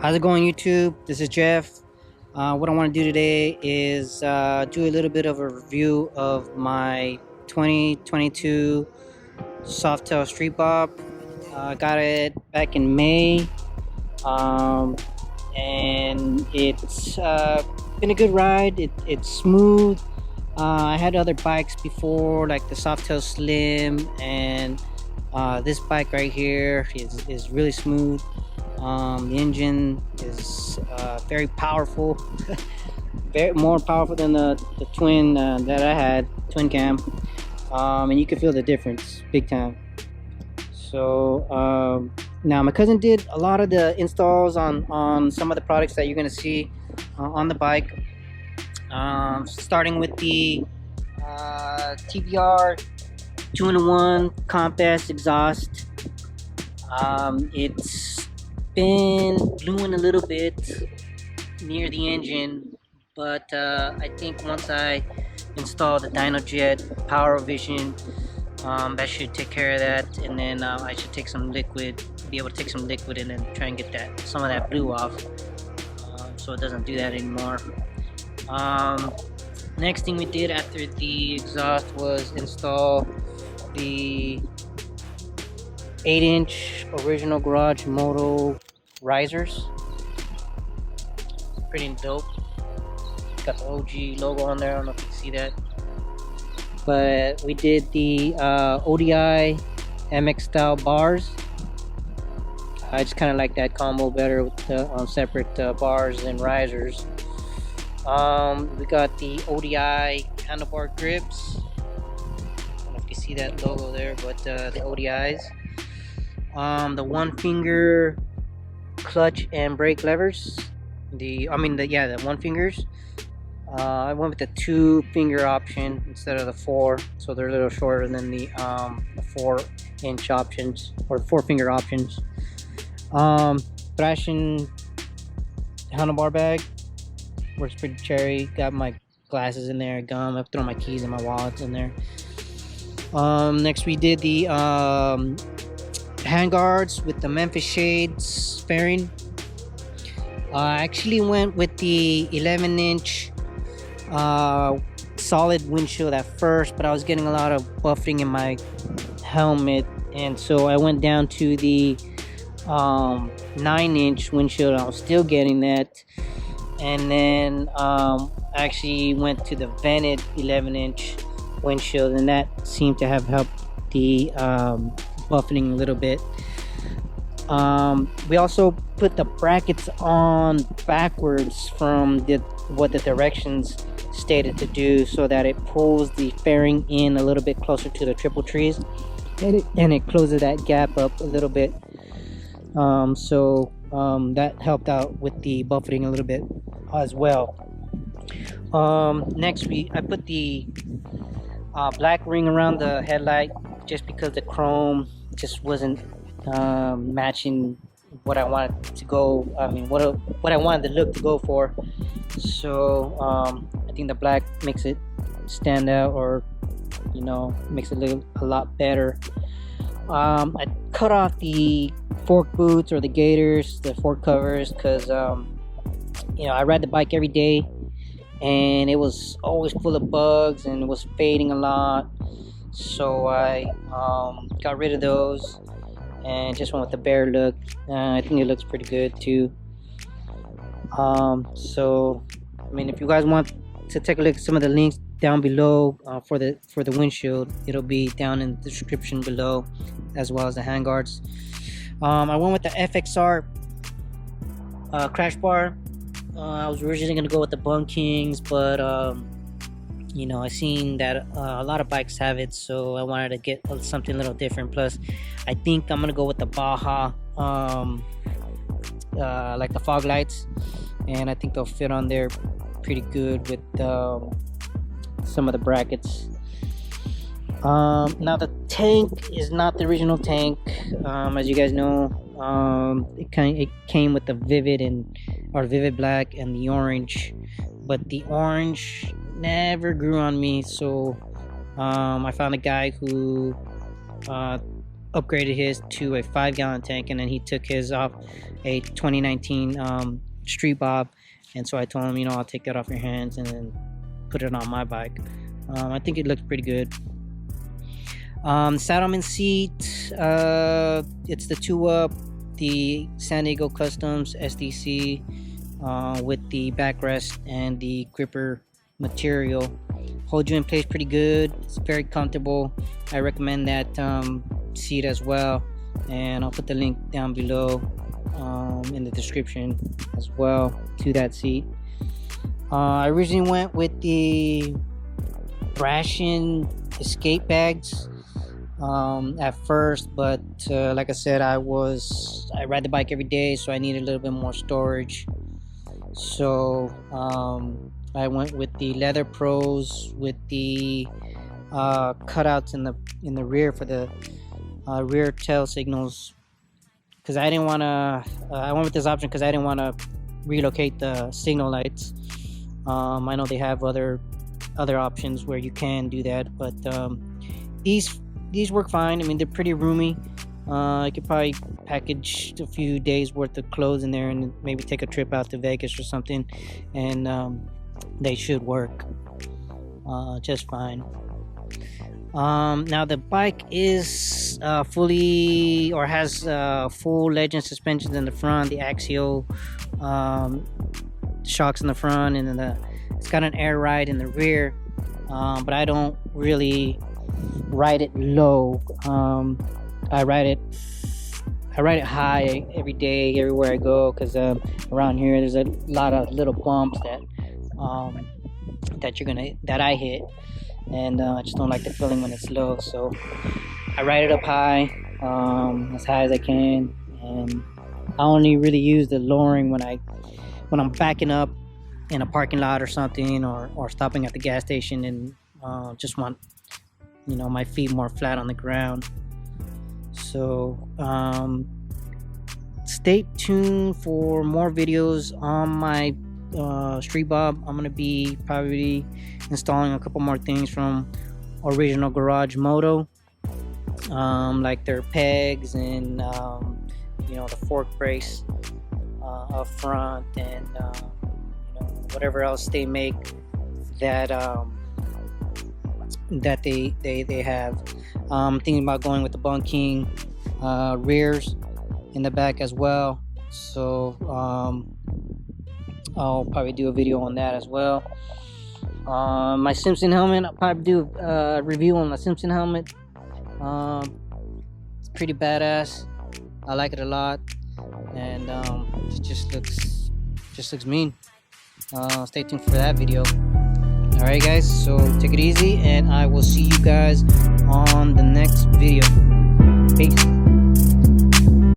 How's it going, YouTube? This is Jeff. What I want to do today is do a little bit of a review of my 2022 Softail Street Bob. Got it back in May, and it's been a good ride. It's smooth. I had other bikes before, like the Softail Slim, and this bike right here is really smooth. The engine is very powerful, very more powerful than the twin that I had, twin cam, and you can feel the difference big time. So now my cousin did a lot of the installs on some of the products that you're gonna see on the bike, starting with the TBR 2-in-1 Comp-S exhaust. It's been bluing a little bit near the engine, but I think once I install the DynoJet Power Vision, that should take care of that, and then I should take some liquid, be able to take some liquid and then try and get some of that blue off, so it doesn't do that anymore. Next thing we did after the exhaust was install the 8-inch original garage moto risers. Pretty dope. Got the OG logo on there. I don't know if you can see that, but we did the Odi MX style bars. I just kind of like that combo better with the separate bars and risers. We got the Odi Handlebar Grips. I don't know if you see that logo there, but the ODIs. The 1-finger clutch and brake levers. The 1 fingers. I went with the 2-finger option instead of the 4, so they're a little shorter than the 4-inch options or 4-finger options. Thrashing handlebar bag works pretty cherry. Got my glasses in there, gum. I've thrown my keys and my wallets in there. Next we did the handguards with the Memphis shades fairing. I actually went with the 11-inch solid windshield at first, but I was getting a lot of buffeting in my helmet, and so I went down to the 9-inch windshield. I was still getting that, and then I actually went to the vented 11-inch windshield, and that seemed to have helped the buffeting a little bit. We also put the brackets on backwards from what the directions stated to do, so that it pulls the fairing in a little bit closer to the triple trees, and it closes that gap up a little bit. That helped out with the buffeting a little bit as well. Next I put the black ring around the headlight, just because the chrome just wasn't matching what I wanted to go. What I wanted the look to go for. So I think the black makes it stand out, or makes it look a lot better. I cut off the fork boots or the gaiters, the fork covers, because I ride the bike every day, and it was always full of bugs and it was fading a lot. So I got rid of those and just went with the bare look. I think it looks pretty good too. If you guys want to take a look at some of the links down below for the windshield, it'll be down in the description below, as well as the handguards. I went with the FXR crash bar. I was originally gonna go with the Bun Kings, but I seen that a lot of bikes have it, so I wanted to get something a little different. Plus, I think I'm gonna go with the Baja, like the fog lights, and I think they'll fit on there pretty good with some of the brackets. Now the tank is not the original tank, as you guys know. It came with the Vivid Black and the orange, but the orange never grew on me, so I found a guy who upgraded his to a 5-gallon tank, and then he took his off a 2019 Street Bob. And so I told him, you know, I'll take that off your hands and then put it on my bike. I think it looks pretty good. Saddlemen Seat, it's the 2-up, the San Diego Customs SDC with the backrest and the gripper material. Hold you in place pretty good. It's very comfortable. I recommend that seat as well, and I'll put the link down below in the description as well to that seat. I originally went with the Ration escape bags at first, but like I said, I ride the bike every day, so I needed a little bit more storage. So I went with the Leather Pros with the cutouts in the rear for the rear tail signals, because I didn't want to. I went with this option because I didn't want to relocate the signal lights. I know they have other options where you can do that, but these work fine. I mean, they're pretty roomy. I could probably package a few days worth of clothes in there and maybe take a trip out to Vegas or something, and they should work just fine. Now the bike is fully, or has full Legend suspensions in the front, the axial shocks in the front, and then it's got an air ride in the rear, but I don't really ride it low. I ride it high every day, everywhere I go, because around here there's a lot of little bumps that I hit, and I just don't like the feeling when it's low. So I ride it up high, as high as I can, and I only really use the lowering when I'm backing up in a parking lot or something, or stopping at the gas station and just want, you know, my feet more flat on the ground. So stay tuned for more videos on my Street Bob. I'm gonna be probably installing a couple more things from Original Garage Moto, like their pegs and you know, the fork brace up front, and you know, whatever else they make that that they have. I'm thinking about going with the bunking rears in the back as well, so I'll probably do a video on that as well. My Simpson helmet, I'll probably do a review on the Simpson helmet. It's pretty badass. I like it a lot, and it just looks mean. Stay tuned for that video. Alright guys, so take it easy, and I will see you guys on the next video.